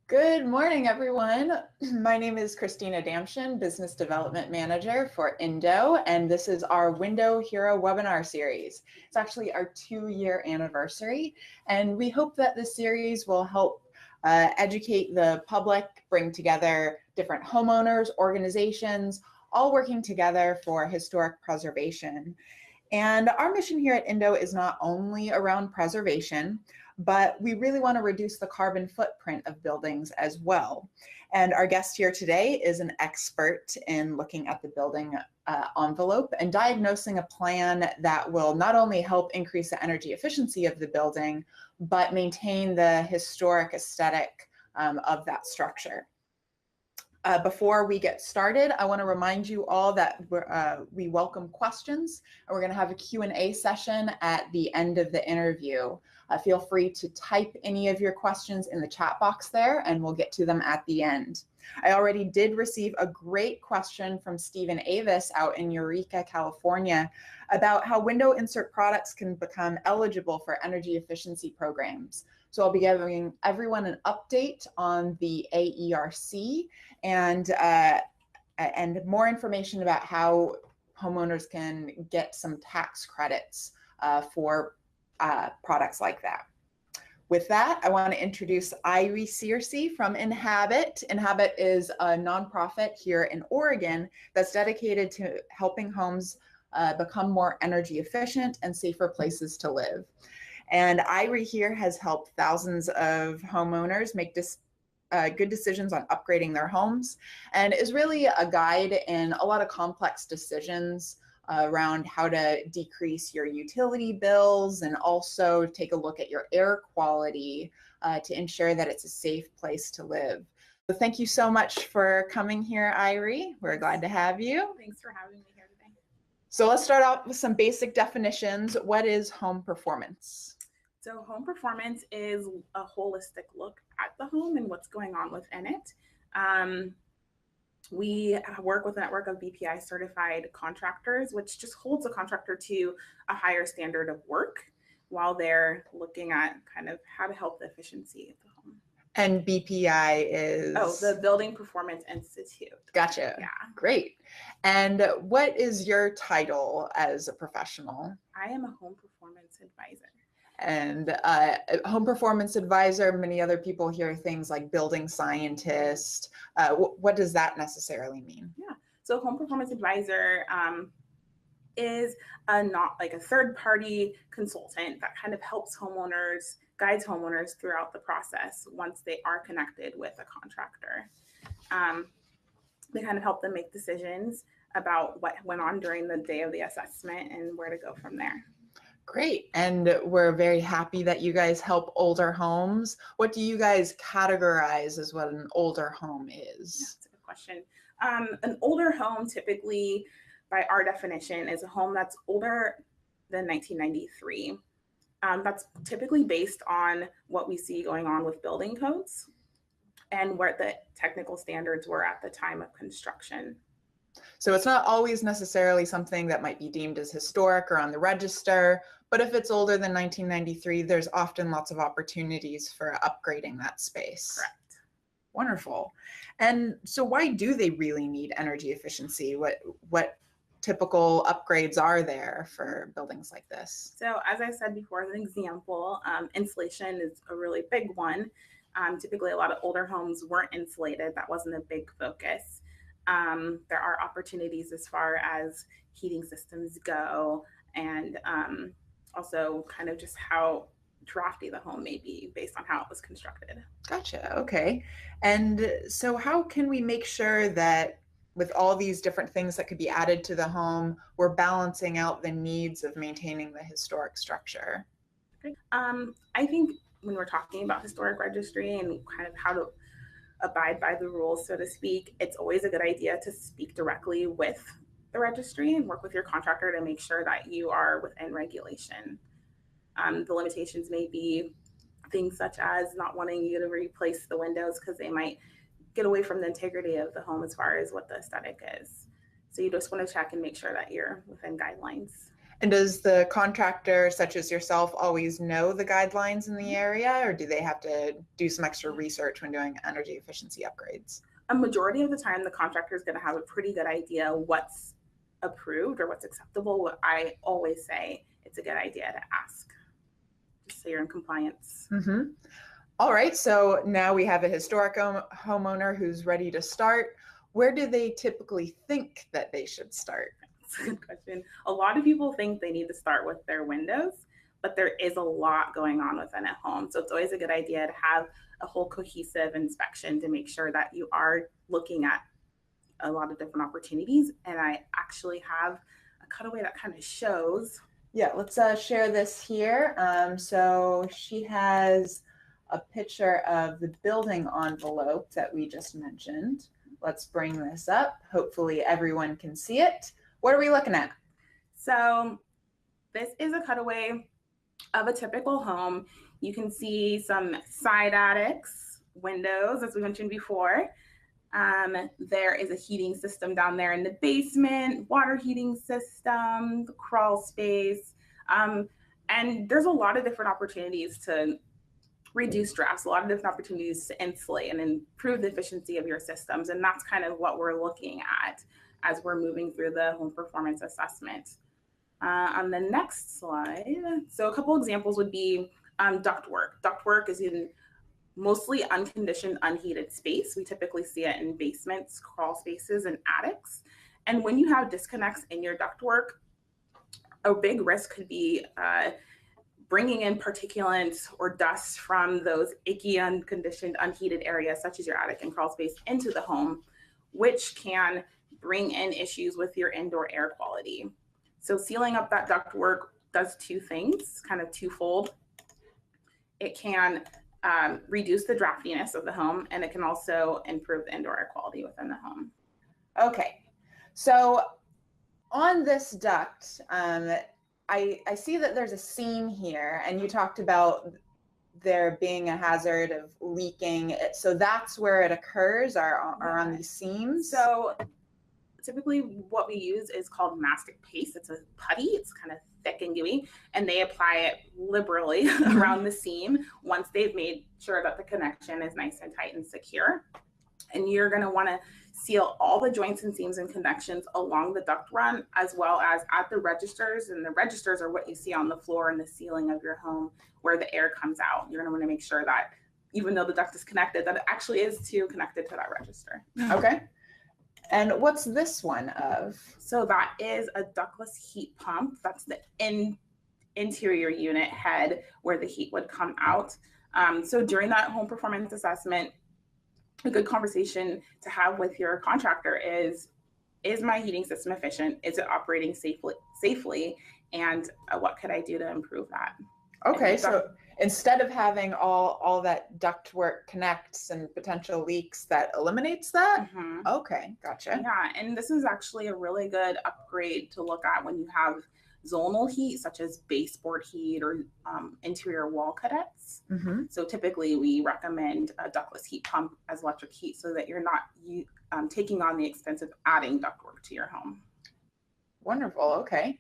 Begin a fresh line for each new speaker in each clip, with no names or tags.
Good morning, everyone. My name is Christina Damshin, Business Development Manager for Indo, and this is our Window Hero webinar series. It's actually our 2-year anniversary, and we hope that this series will help educate the public, bring together different homeowners, organizations, all working together for historic preservation. And our mission here at Indo is not only around preservation, but we really want to reduce the carbon footprint of buildings as well. And our guest here today is an expert in looking at the building envelope and diagnosing a plan that will not only help increase the energy efficiency of the building, but maintain the historic aesthetic of that structure. Before we get started, I want to remind you all that we welcome questions, and we're going to have a Q&A session at the end of the interview. Feel free to type any of your questions in the chat box there, and we'll get to them at the end. I already did receive a great question from Stephen Avis out in Eureka, California, about how window insert products can become eligible for energy efficiency programs. So I'll be giving everyone an update on the AERC and more information about how homeowners can get some tax credits for products like that. With that, I want to introduce Irie Searcy from Enhabit. Enhabit is a nonprofit here in Oregon that's dedicated to helping homes become more energy efficient and safer places to live. And Irie here has helped thousands of homeowners make good decisions on upgrading their homes, and is really a guide in a lot of complex decisions around how to decrease your utility bills and also take a look at your air quality to ensure that it's a safe place to live. So thank you so much for coming here, Irie. We're glad to have you.
Thanks for having me here today.
So let's start out with some basic definitions. What is home performance?
So home performance is a holistic look at the home and what's going on within it. We work with a network of BPI certified contractors, which just holds a contractor to a higher standard of work while they're looking at kind of how to help the efficiency of the home.
And BPI is?
Oh, the Building Performance Institute.
Gotcha.
Yeah.
Great. And what is your title as a professional?
I am a home performance advisor.
And home performance advisor, many other people hear things like building scientist. What does that necessarily mean?
Yeah, so home performance advisor is not like a third-party consultant that kind of helps homeowners, guides homeowners throughout the process once they are connected with a contractor. They kind of help them make decisions about what went on during the day of the assessment and where to go from there.
Great. And we're very happy that you guys help older homes. What do you guys categorize as what an older home is?
Yeah, that's a good question. An older home, typically, by our definition, is a home that's older than 1993. That's typically based on what we see going on with building codes and where the technical standards were at the time of construction.
So it's not always necessarily something that might be deemed as historic or on the register, but if it's older than 1993, there's often lots of opportunities for upgrading that space.
Correct.
Wonderful. And so why do they really need energy efficiency? What typical upgrades are there for buildings like this?
So as I said before, as an example, insulation is a really big one. Typically, a lot of older homes weren't insulated. That wasn't a big focus. There are opportunities as far as heating systems go, and also kind of just how drafty the home may be based on how it was constructed.
Gotcha. Okay. And so how can we make sure that with all these different things that could be added to the home, we're balancing out the needs of maintaining the historic structure?
I think when we're talking about historic registry and kind of how to abide by the rules, so to speak, it's always a good idea to speak directly with the registry and work with your contractor to make sure that you are within regulation. The limitations may be things such as not wanting you to replace the windows because they might get away from the integrity of the home as far as what the aesthetic is. So you just want to check and make sure that you're within guidelines.
And does the contractor, such as yourself, always know the guidelines in the area, or do they have to do some extra research when doing energy efficiency upgrades?
A majority of the time, the contractor is going to have a pretty good idea what's approved or what's acceptable. What I always say, it's a good idea to ask, just so you're in compliance.
Mm-hmm. All right, so now we have a historic homeowner who's ready to start. Where do they typically think that they should start?
That's a good question. A lot of people think they need to start with their windows, but there is a lot going on within a home. So it's always a good idea to have a whole cohesive inspection to make sure that you are looking at a lot of different opportunities. And I actually have a cutaway that kind of shows.
Yeah, let's share this here. So she has a picture of the building envelope that we just mentioned. Let's bring this up. Hopefully everyone can see it. What are we looking at?
So this is a cutaway of a typical home. You can see some side attics, windows, as we mentioned before. There is a heating system down there in the basement, water heating system, the crawl space. And there's a lot of different opportunities to reduce drafts, a lot of different opportunities to insulate and improve the efficiency of your systems. And that's kind of what we're looking at as we're moving through the home performance assessment. On the next slide, so a couple examples would be ductwork. Ductwork is in mostly unconditioned, unheated space. We typically see it in basements, crawl spaces, and attics. And when you have disconnects in your ductwork, a big risk could be bringing in particulates or dust from those icky, unconditioned, unheated areas, such as your attic and crawl space, into the home, which can bring in issues with your indoor air quality. So sealing up that ductwork does two things, kind of twofold. It can reduce the draftiness of the home, and it can also improve the indoor air quality within the home.
Okay, so on this duct, I see that there's a seam here, and you talked about there being a hazard of leaking. So that's where it occurs, are on these seams?
So typically what we use is called mastic paste. It's a putty, it's kind of thick and gooey, and they apply it liberally around the seam once they've made sure that the connection is nice and tight and secure. And you're going to want to seal all the joints and seams and connections along the duct run, as well as at the registers. And the registers are what you see on the floor and the ceiling of your home where the air comes out. You're going to want to make sure that even though the duct is connected, that it actually is connected to that register.
Okay. And what's this one of?
So that is a ductless heat pump. That's the interior unit head where the heat would come out. So during that home performance assessment, a good conversation to have with your contractor is my heating system efficient? Is it operating safely? And what could I do to improve that?
Okay, so instead of having all that ductwork connects and potential leaks, that eliminates that?
Mm-hmm.
Okay, gotcha.
Yeah, and this is actually a really good upgrade to look at when you have zonal heat, such as baseboard heat or interior wall cadets.
Mm-hmm.
So typically we recommend a ductless heat pump as electric heat so that you're not taking on the expense of adding ductwork to your home.
Wonderful, okay.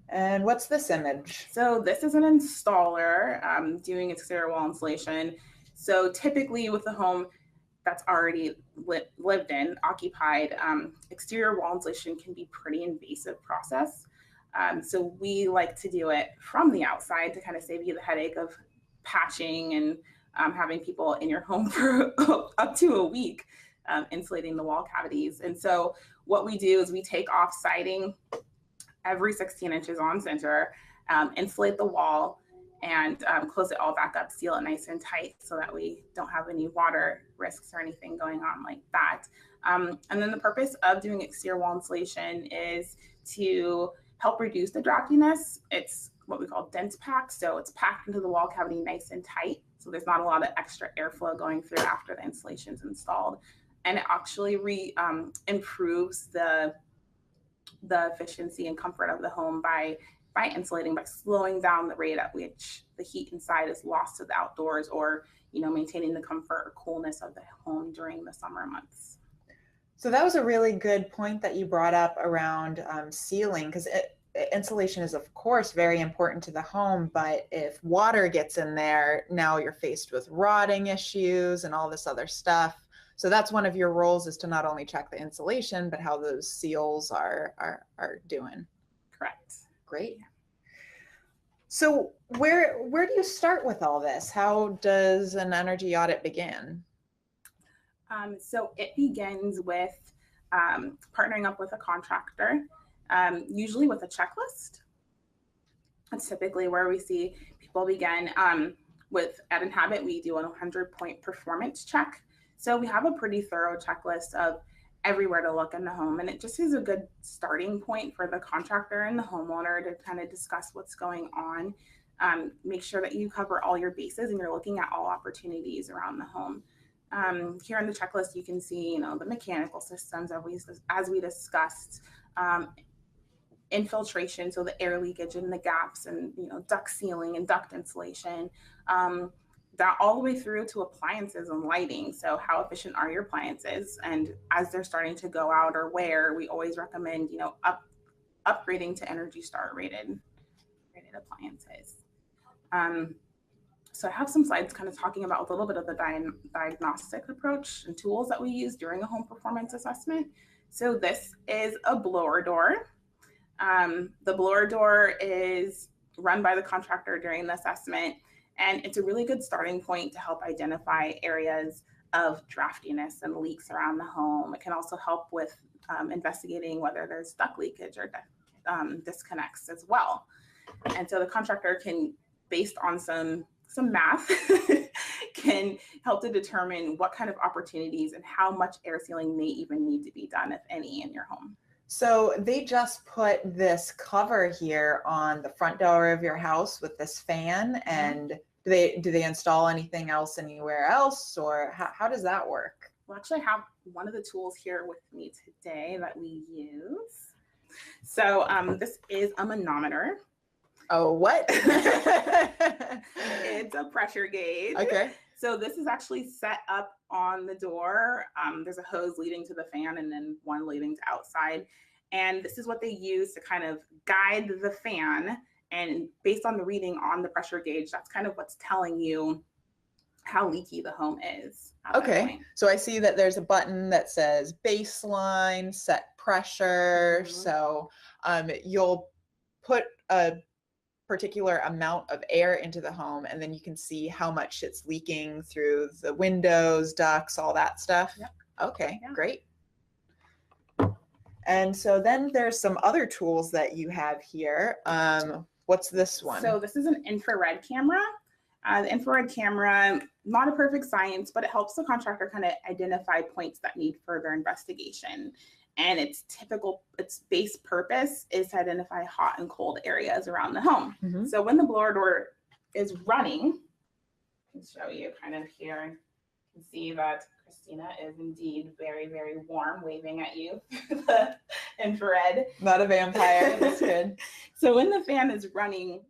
And what's this image?
So this is an installer doing exterior wall insulation. So typically with a home that's already lived in, occupied, exterior wall insulation can be pretty invasive process. So we like to do it from the outside to kind of save you the headache of patching and having people in your home for up to a week, insulating the wall cavities. And so what we do is we take off siding every 16 inches on center, insulate the wall, and close it all back up, seal it nice and tight so that we don't have any water risks or anything going on like that. And then the purpose of doing exterior wall insulation is to help reduce the draftiness. It's what we call dense packed. So it's packed into the wall cavity nice and tight. So there's not a lot of extra airflow going through after the installation's installed. And it actually improves the efficiency and comfort of the home by insulating, by slowing down the rate at which the heat inside is lost to the outdoors, or maintaining the comfort or coolness of the home during the summer months.
So that was a really good point that you brought up around sealing, because insulation is of course very important to the home, but if water gets in there, now you're faced with rotting issues and all this other stuff. So that's one of your roles, is to not only check the insulation, but how those seals are doing.
Correct.
Great. So where do you start with all this? How does an energy audit begin?
So it begins with partnering up with a contractor, usually with a checklist. That's typically where we see people begin. At Enhabit, we do a 100-point performance check. So we have a pretty thorough checklist of everywhere to look in the home, and it just is a good starting point for the contractor and the homeowner to kind of discuss what's going on. Make sure that you cover all your bases and you're looking at all opportunities around the home. Here in the checklist, you can see, the mechanical systems as we discussed, infiltration, so the air leakage and the gaps, and duct sealing and duct insulation, that all the way through to appliances and lighting. So how efficient are your appliances? And as they're starting to go out or wear, we always recommend, upgrading to Energy Star rated appliances. So I have some slides kind of talking about a little bit of the diagnostic approach and tools that we use during a home performance assessment. So this is a blower door. The blower door is run by the contractor during the assessment, and it's a really good starting point to help identify areas of draftiness and leaks around the home. It can also help with investigating whether there's duct leakage or disconnects as well. And so the contractor can, based on some math, can help to determine what kind of opportunities and how much air sealing may even need to be done, if any, in your home.
So they just put this cover here on the front door of your house with this fan, and do they install anything else anywhere else, or how does that work?
Well, actually, I have one of the tools here with me today that we use. So this is a manometer.
Oh, what?
It's a pressure gauge.
Okay.
So this is actually set up on the door. There's a hose leading to the fan and then one leading to outside. And this is what they use to kind of guide the fan. And based on the reading on the pressure gauge, that's kind of what's telling you how leaky the home is.
Okay. So I see that there's a button that says baseline, set pressure. Mm-hmm. So you'll put a particular amount of air into the home, and then you can see how much it's leaking through the windows, ducts, all that stuff.
Yep.
Okay, yeah. Great. And so then there's some other tools that you have here. What's this one?
So this is an infrared camera. The infrared camera, not a perfect science, but it helps the contractor kind of identify points that need further investigation. And its base purpose is to identify hot and cold areas around the home. Mm-hmm. So when the blower door is running, I can show you kind of here. You can see that Christina is indeed very, very warm, waving at you through the infrared.
Not a vampire, that's good.
So when the fan is running,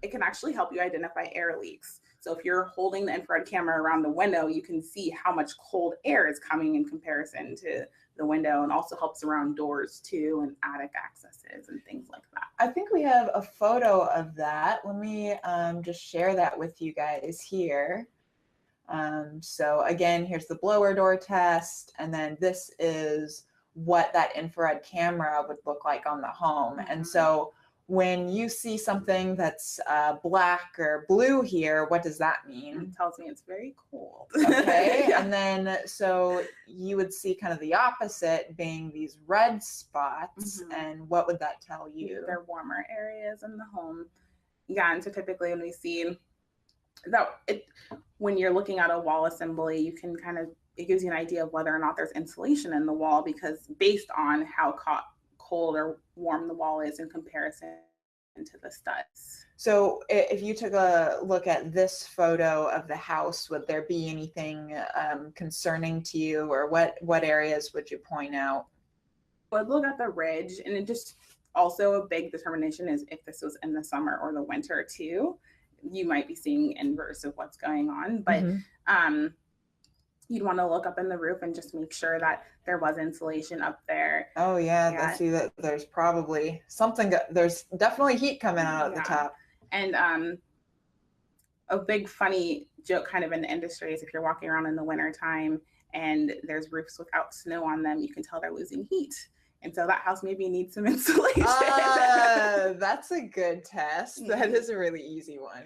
it can actually help you identify air leaks. So if you're holding the infrared camera around the window, you can see how much cold air is coming in comparison to the window, and also helps around doors too, and attic accesses and things like that.
I think we have a photo of that. Let me just share that with you guys here. So again, here's the blower door test, and then this is what that infrared camera would look like on the home. Mm-hmm. And so when you see something that's black or blue here, what does that mean?
It tells me it's very cold.
Okay. Yeah. And then so you would see kind of the opposite being these red spots. Mm-hmm. And what would that tell you?
They're warmer areas in the home. Yeah. And so typically when we see that, when you're looking at a wall assembly, you can it gives you an idea of whether or not there's insulation in the wall, because based on how cold or warm the wall is in comparison to the studs.
So if you took a look at this photo of the house, would there be anything concerning to you, or what areas would you point out?
I'd look at the ridge, and it just also a big determination is if this was in the summer or the winter too. You might be seeing inverse of what's going on, but mm-hmm. you'd want to look up in the roof and just make sure that there was insulation up there.
Oh yeah, I see that there's probably something, there's definitely heat coming out at the top.
And a big funny joke kind of in the industry is if you're walking around in the winter time and there's roofs without snow on them, you can tell they're losing heat. And so that house maybe needs some insulation.
That's a good test. That is a really easy one.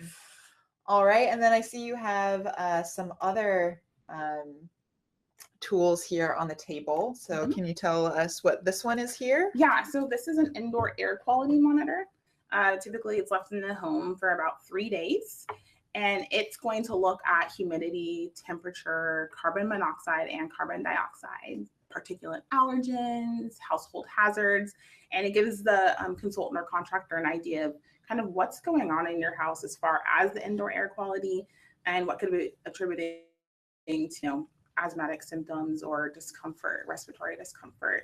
All right, and then I see you have some other tools here on the table. So can you tell us what this one is here?
Yeah, so this is an indoor air quality monitor. Typically it's left in the home for about 3 days, and it's going to look at humidity, temperature, carbon monoxide and carbon dioxide, particulate allergens, household hazards, and it gives the consultant or contractor an idea of kind of what's going on in your house as far as the indoor air quality and what could be attributing to asthmatic symptoms or discomfort, respiratory discomfort.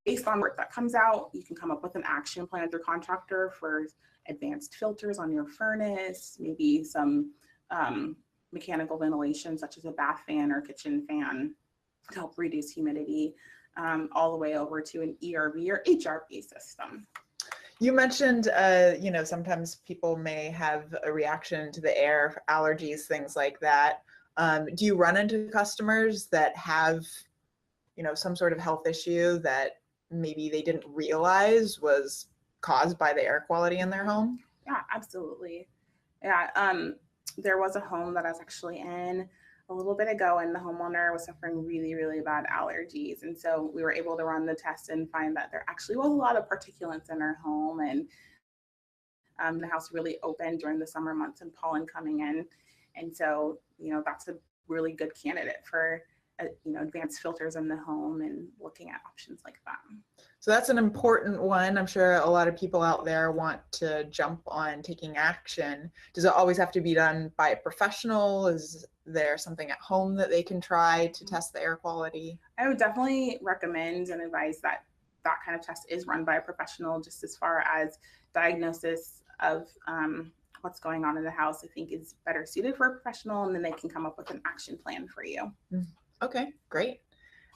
Based on work that comes out, you can come up with an action plan with your contractor for advanced filters on your furnace, maybe some mechanical ventilation such as a bath fan or kitchen fan to help reduce humidity, all the way over to an ERV or HRV system.
You mentioned, sometimes people may have a reaction to the air, allergies, things like that. Do you run into customers that have, some sort of health issue that maybe they didn't realize was caused by the air quality in their home?
Yeah, absolutely. Yeah, there was a home that I was actually in a little bit ago, and the homeowner was suffering really, really bad allergies. And so we were able to run the test and find that there actually was a lot of particulates in her home, and the house really opened during the summer months and pollen coming in. And so, that's a really good candidate for, advanced filters in the home and looking at options like that.
So that's an important one. I'm sure a lot of people out there want to jump on taking action. Does it always have to be done by a professional? Is there something at home that they can try to test the air quality?
I would definitely recommend and advise that that kind of test is run by a professional, just as far as diagnosis of what's going on in the house. I think is better suited for a professional, and then they can come up with an action plan for you.
Okay, great.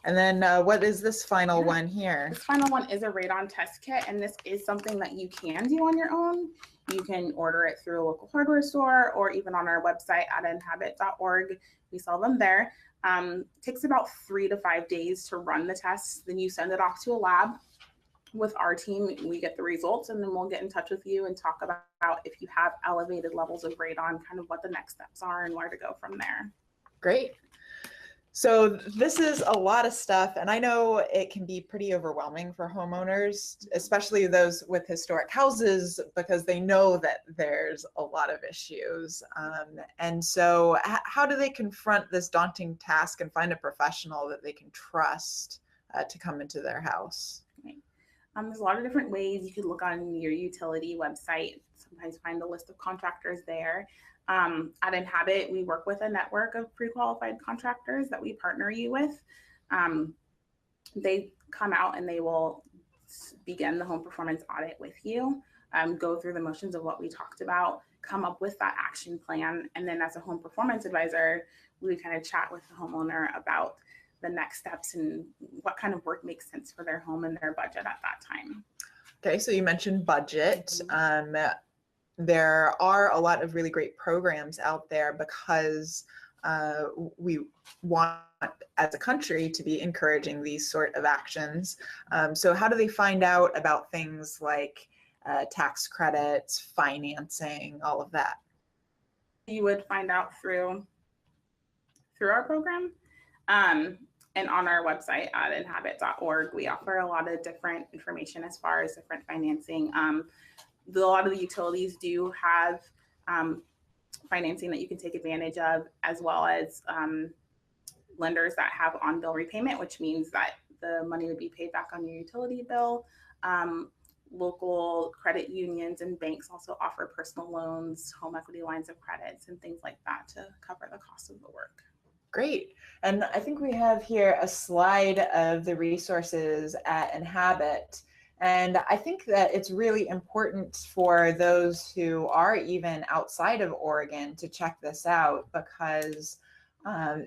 And then what is this final one here?
This final one is a radon test kit, and this is something that you can do on your own. You can order it through a local hardware store or even on our website at enhabit.org. We sell them there. It takes about 3 to 5 days to run the test. Then you send it off to a lab. With our team, we get the results, and then we'll get in touch with you and talk about if you have elevated levels of radon, kind of what the next steps are and where to go from there.
Great. So this is a lot of stuff, and I know it can be pretty overwhelming for homeowners, especially those with historic houses, because they know that there's a lot of issues. And so how do they confront this daunting task and find a professional that they can trust to come into their house?
Right. There's a lot of different ways. You could look on your utility website, sometimes find a list of contractors there. At Enhabit, we work with a network of pre-qualified contractors that we partner you with. They come out and they will begin the home performance audit with you, go through the motions of what we talked about, come up with that action plan. And then as a home performance advisor, we kind of chat with the homeowner about the next steps and what kind of work makes sense for their home and their budget at that time.
Okay, so you mentioned budget. There are a lot of really great programs out there because we want, as a country, to be encouraging these sort of actions. So how do they find out about things like tax credits, financing, all of that?
You would find out through our program. And on our website at enhabit.org, we offer a lot of different information as far as different financing. A lot of the utilities do have financing that you can take advantage of, as well as lenders that have on-bill repayment, which means that the money would be paid back on your utility bill. Local credit unions and banks also offer personal loans, home equity lines of credits, and things like that to cover the cost of the work.
Great. And I think we have here a slide of the resources at Enhabit. And I think that it's really important for those who are even outside of Oregon to check this out, because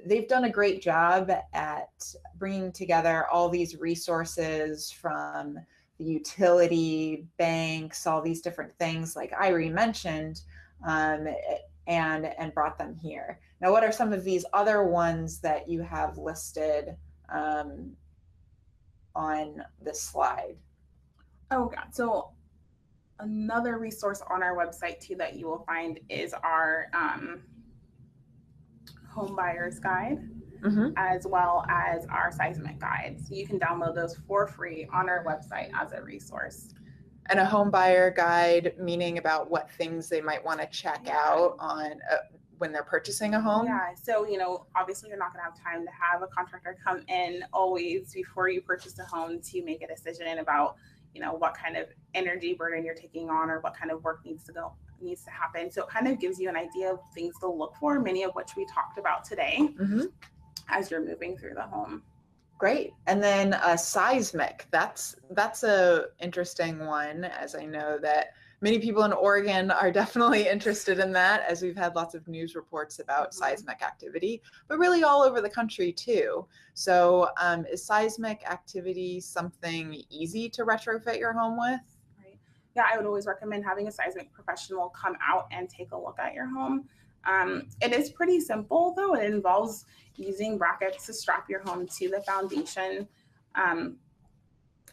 They've done a great job at bringing together all these resources from the utility, banks, all these different things like Irie mentioned, and brought them here. Now, what are some of these other ones that you have listed on this slide?
Oh God, so another resource on our website too that you will find is our home buyer's guide, as well as our seismic guide. So you can download those for free on our website as a resource.
And a home buyer guide, meaning about what things they might want to check out on when they're purchasing a home?
Yeah, so, you know, obviously you're not going to have time to have a contractor come in always before you purchase a home to make a decision about, you know, what kind of energy burden you're taking on or what kind of work needs to happen. So it kind of gives you an idea of things to look for, many of which we talked about today as you're moving through the home.
Great. And then seismic, that's a interesting one, as I know that many people in Oregon are definitely interested in that, as we've had lots of news reports about seismic activity, but really all over the country too. So is seismic activity something easy to retrofit your home with?
Right. Yeah, I would always recommend having a seismic professional come out and take a look at your home. It is pretty simple though. It involves using brackets to strap your home to the foundation,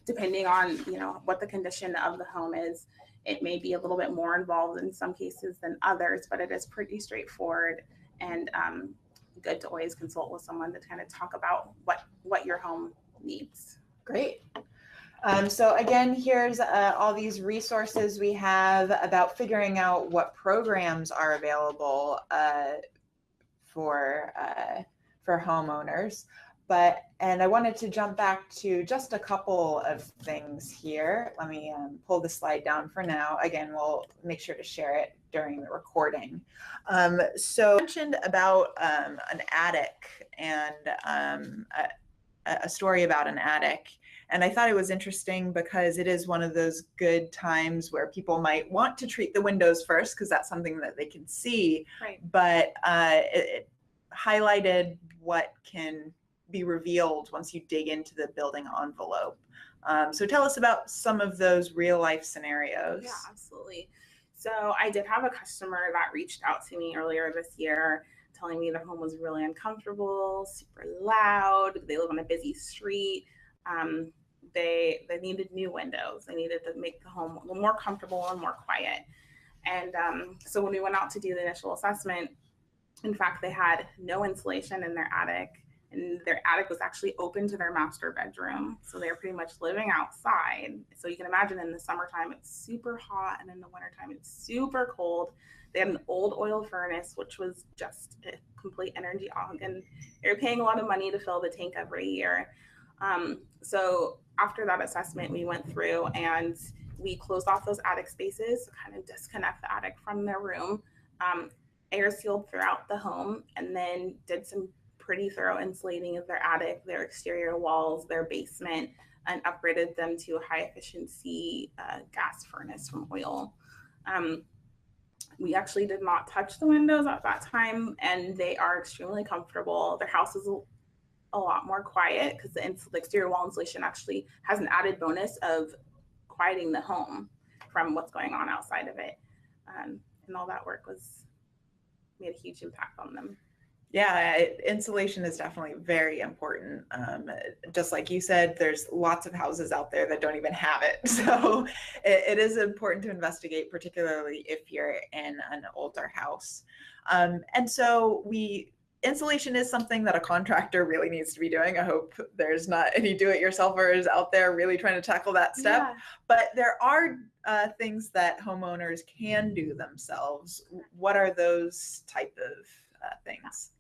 depending on, you know, what the condition of the home is. It may be a little bit more involved in some cases than others, but it is pretty straightforward and good to always consult with someone to kind of talk about what your home needs.
Great. So again, here's all these resources we have about figuring out what programs are available for homeowners. And I wanted to jump back to just a couple of things here. Let me pull the slide down for now. Again, we'll make sure to share it during the recording. So I mentioned about an attic and a story about an attic. And I thought it was interesting because it is one of those good times where people might want to treat the windows first because that's something that they can see.
Right.
But it highlighted what can be revealed once you dig into the building envelope. So tell us about some of those real life scenarios.
Yeah, absolutely. So I did have a customer that reached out to me earlier this year telling me their home was really uncomfortable, super loud. They live on a busy street. They needed new windows. They needed to make the home a little more comfortable and more quiet. And so when we went out to do the initial assessment, in fact, they had no insulation in their attic, and their attic was actually open to their master bedroom. So they were pretty much living outside. So you can imagine in the summertime, it's super hot, and in the wintertime, it's super cold. They had an old oil furnace, which was just a complete energy hog, and they were paying a lot of money to fill the tank every year. So after that assessment, we went through and we closed off those attic spaces, kind of disconnect the attic from their room, air sealed throughout the home, and then did some pretty thorough insulating of their attic, their exterior walls, their basement, and upgraded them to a high efficiency gas furnace from oil. We actually did not touch the windows at that time, and they are extremely comfortable. Their house is a lot more quiet because the exterior wall insulation actually has an added bonus of quieting the home from what's going on outside of it. And all that work made a huge impact on them.
Yeah, insulation is definitely very important. Just like you said, there's lots of houses out there that don't even have it. So it is important to investigate, particularly if you're in an older house. And so insulation is something that a contractor really needs to be doing. I hope there's not any do-it-yourselfers out there really trying to tackle that step. Yeah. But there are things that homeowners can do themselves. What are those type of things?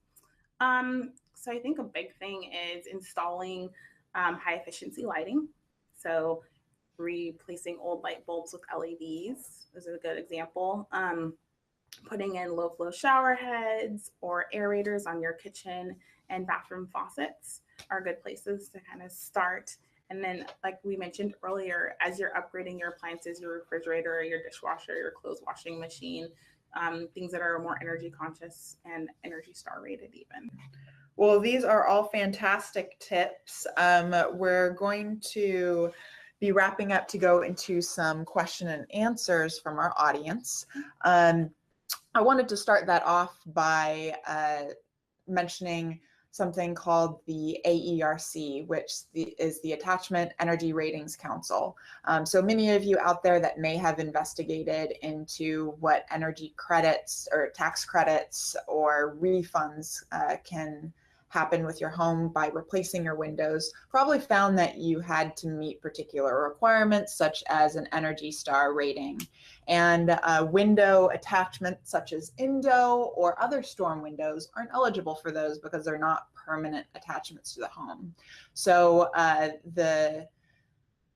So I think a big thing is installing high efficiency lighting. So replacing old light bulbs with LEDs is a good example. Putting in low flow shower heads or aerators on your kitchen and bathroom faucets are good places to kind of start. And then, like we mentioned earlier, as you're upgrading your appliances, your refrigerator, your dishwasher, your clothes washing machine, things that are more energy conscious and Energy Star rated even.
Well, these are all fantastic tips. We're going to be wrapping up to go into some question and answers from our audience. I wanted to start that off by mentioning something called the AERC, which is the Attachment Energy Ratings Council. So many of you out there that may have investigated into what energy credits or tax credits or refunds can happen with your home by replacing your windows probably found that you had to meet particular requirements such as an Energy Star rating. And window attachments such as Indo or other storm windows aren't eligible for those because they're not permanent attachments to the home. So the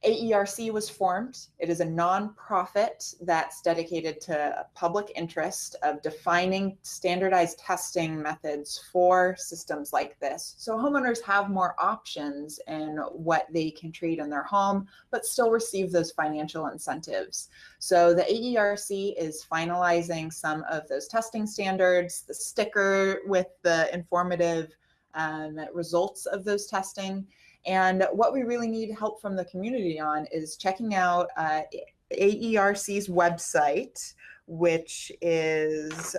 AERC was formed. It is a nonprofit that's dedicated to public interest of defining standardized testing methods for systems like this. So homeowners have more options in what they can treat in their home, but still receive those financial incentives. So the AERC is finalizing some of those testing standards, the sticker with the informative results of those testing. And what we really need help from the community on is checking out AERC's website, which is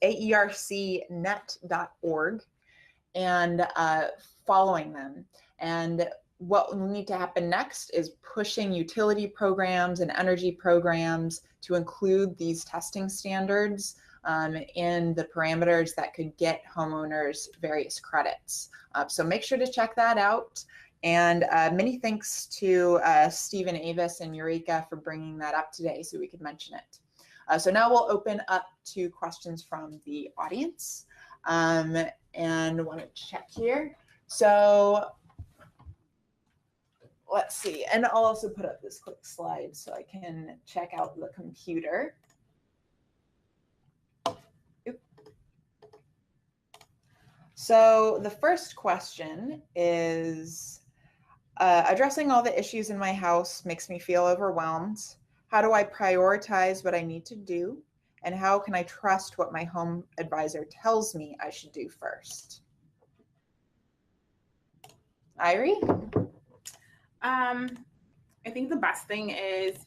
aercnet.org, and following them. And what will need to happen next is pushing utility programs and energy programs to include these testing standards in the parameters that could get homeowners various credits. So make sure to check that out. And many thanks to Stephen Avis and Eureka for bringing that up today so we could mention it. So now we'll open up to questions from the audience. And I want to check here. So let's see. And I'll also put up this quick slide so I can check out the computer. So the first question is, addressing all the issues in my house makes me feel overwhelmed. How do I prioritize what I need to do? And how can I trust what my home advisor tells me I should do first? Irie?
I think the best thing is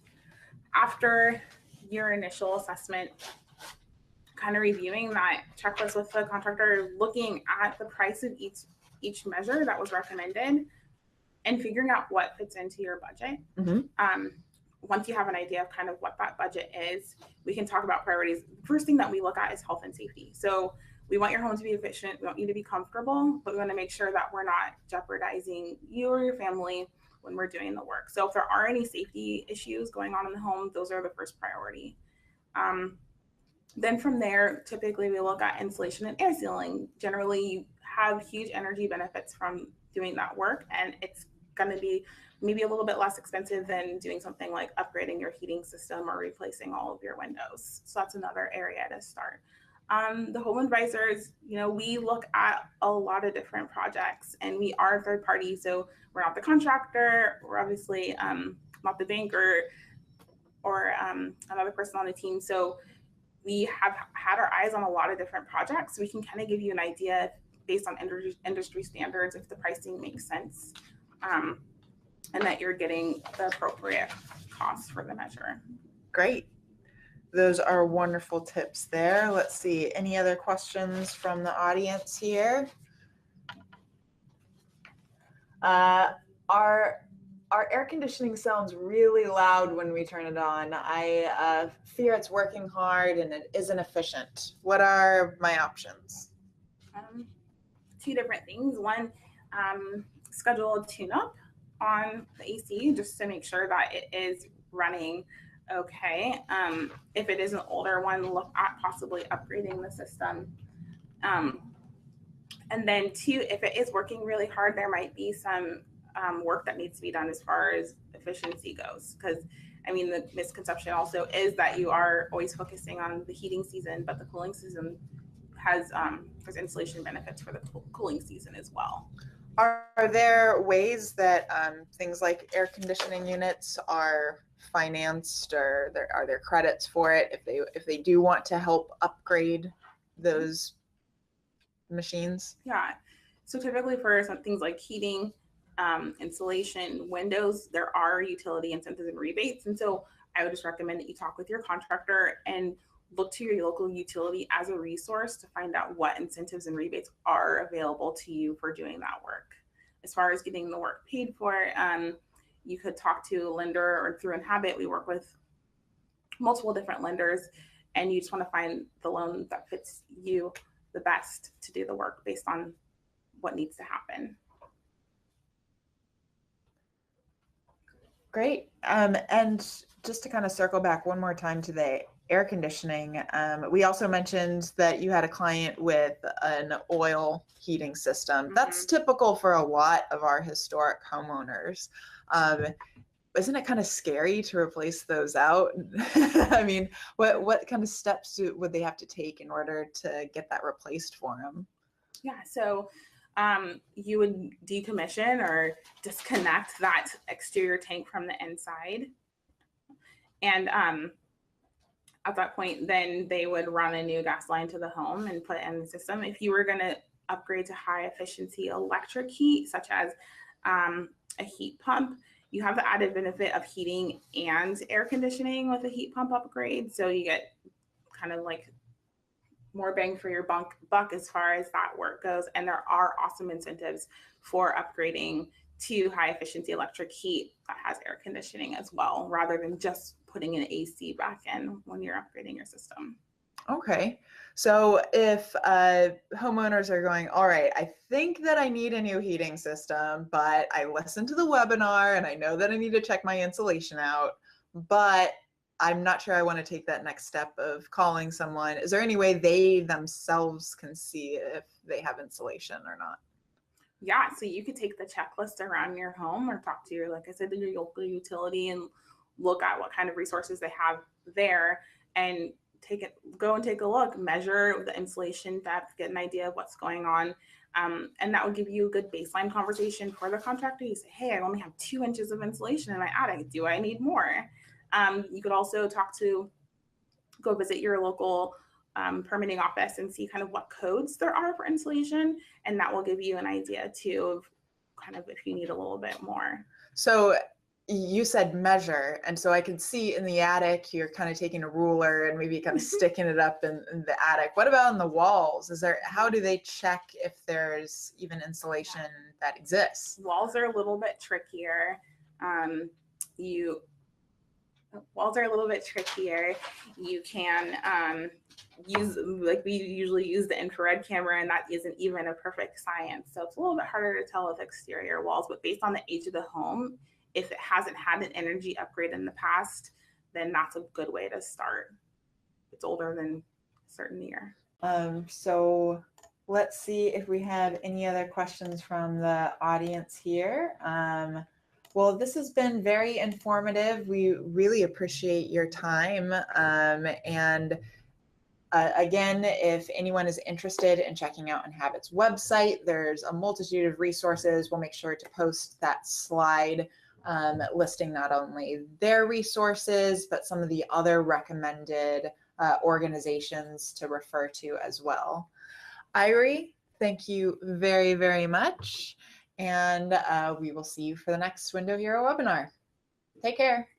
after your initial assessment, kind of reviewing that checklist with the contractor, looking at the price of each measure that was recommended and figuring out what fits into your budget. Mm-hmm. Once you have an idea of kind of what that budget is, we can talk about priorities. The first thing that we look at is health and safety. So we want your home to be efficient. We want you to be comfortable, but we want to make sure that we're not jeopardizing you or your family when we're doing the work. So if there are any safety issues going on in the home, those are the first priority. Then from there, typically we look at insulation and air sealing. Generally, you have huge energy benefits from doing that work, and it's going to be maybe a little bit less expensive than doing something like upgrading your heating system or replacing all of your windows. So that's another area to start. The home advisors, we look at a lot of different projects, and we are a third party, so we're not the contractor. We're obviously not the banker or another person on the team. So we have had our eyes on a lot of different projects. So we can kind of give you an idea based on industry standards if the pricing makes sense, and that you're getting the appropriate cost for the measure.
Great. Those are wonderful tips there. Let's see, any other questions from the audience here? Our air conditioning sounds really loud when we turn it on. I fear it's working hard and it isn't efficient. What are my options?
Two different things. One, schedule a tune-up on the AC just to make sure that it is running okay. If it is an older one, look at possibly upgrading the system. And then two, if it is working really hard, there might be some work that needs to be done as far as efficiency goes. Because the misconception also is that you are always focusing on the heating season, but the cooling season has there's insulation benefits for the cooling season as well.
Are there ways that things like air conditioning units are financed, or are there credits for it if they do want to help upgrade those machines?
Yeah. So typically for some things like heating, insulation, windows, there are utility incentives and rebates. And so I would just recommend that you talk with your contractor and look to your local utility as a resource to find out what incentives and rebates are available to you for doing that work. As far as getting the work paid for, you could talk to a lender, or through Enhabit, we work with multiple different lenders, and you just want to find the loan that fits you the best to do the work based on what needs to happen.
Great. And just to kind of circle back one more time to the air conditioning, we also mentioned that you had a client with an oil heating system. That's typical for a lot of our historic homeowners. Isn't it kind of scary to replace those out? I mean, what kind of steps would they have to take in order to get that replaced for them?
Yeah, so you would decommission or disconnect that exterior tank from the inside. And at that point, then they would run a new gas line to the home and put it in the system. If you were going to upgrade to high efficiency electric heat, such as a heat pump, you have the added benefit of heating and air conditioning with a heat pump upgrade. So you get kind of like more bang for your buck as far as that work goes. And there are awesome incentives for upgrading to high efficiency electric heat that has air conditioning as well, rather than just putting an AC back in when you're upgrading your system.
Okay. So if homeowners are going, all right, I think that I need a new heating system, but I listened to the webinar and I know that I need to check my insulation out, but I'm not sure I want to take that next step of calling someone. Is there any way they themselves can see if they have insulation or not?
Yeah, so you could take the checklist around your home, or talk to your, like I said, your local utility, and look at what kind of resources they have there, and go and take a look, measure the insulation depth, get an idea of what's going on. And that will give you a good baseline conversation for the contractor. You say, hey, I only have 2 inches of insulation in my attic. Do I need more? You could also go visit your local permitting office and see kind of what codes there are for insulation. And that will give you an idea too of kind of if you need a little bit more.
So you said measure, and so I can see in the attic you're kind of taking a ruler and maybe kind of sticking it up in the attic. What about on the walls? How do they check if there's even insulation that exists?
Walls are a little bit trickier. Walls are a little bit trickier. You can use, like we usually use the infrared camera, and that isn't even a perfect science. So it's a little bit harder to tell with exterior walls, but based on the age of the home, if it hasn't had an energy upgrade in the past, then that's a good way to start. It's older than a certain year.
So let's see if we have any other questions from the audience here. Well, this has been very informative. We really appreciate your time. And again, if anyone is interested in checking out Enhabit's website, there's a multitude of resources. We'll make sure to post that slide listing not only their resources, but some of the other recommended organizations to refer to as well. Irie, thank you very, very much. And we will see you for the next Window Hero webinar. Take care.